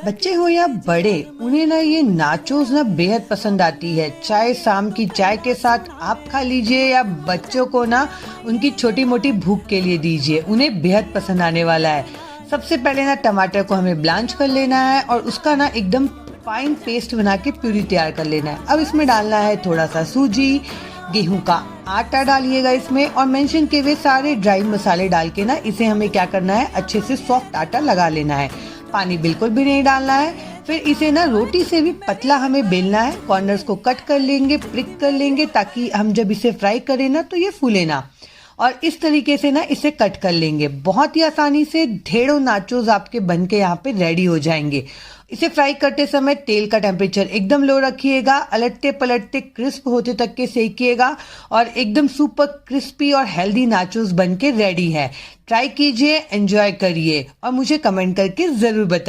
बच्चे हो या बड़े, उन्हें ना ये नाचोस ना बेहद पसंद आती है। चाहे शाम की चाय के साथ आप खा लीजिए या बच्चों को ना उनकी छोटी मोटी भूख के लिए दीजिए, उन्हें बेहद पसंद आने वाला है। सबसे पहले ना टमाटर को हमें ब्लांच कर लेना है और उसका ना एकदम फाइन पेस्ट बना के प्यूरी तैयार कर लेना है। अब इसमें डालना है थोड़ा सा सूजी, गेहूं का आटा डालिएगा इसमें, और मेंशन किए हुए सारे ड्राई मसाले डाल के ना इसे हमें क्या करना है, अच्छे से सॉफ्ट आटा लगा लेना है। पानी बिल्कुल भी नहीं डालना है। फिर इसे ना रोटी से भी पतला हमें बेलना है। कॉर्नर्स को कट कर लेंगे, प्रिक कर लेंगे, ताकि हम जब इसे फ्राई करें ना तो ये फूले ना। और इस तरीके से ना इसे कट कर लेंगे। बहुत ही आसानी से ढेरों नाचोस आपके बन के यहाँ पे रेडी हो जाएंगे। इसे फ्राई करते समय तेल का टेम्परेचर एकदम लो रखिएगा, अलटते पलटते क्रिस्प होते तक के सेकिएगा, और एकदम सुपर क्रिस्पी और हेल्दी नाचोस बन के रेडी है। ट्राई कीजिए, एंजॉय करिए और मुझे कमेंट करके जरूर बताइए।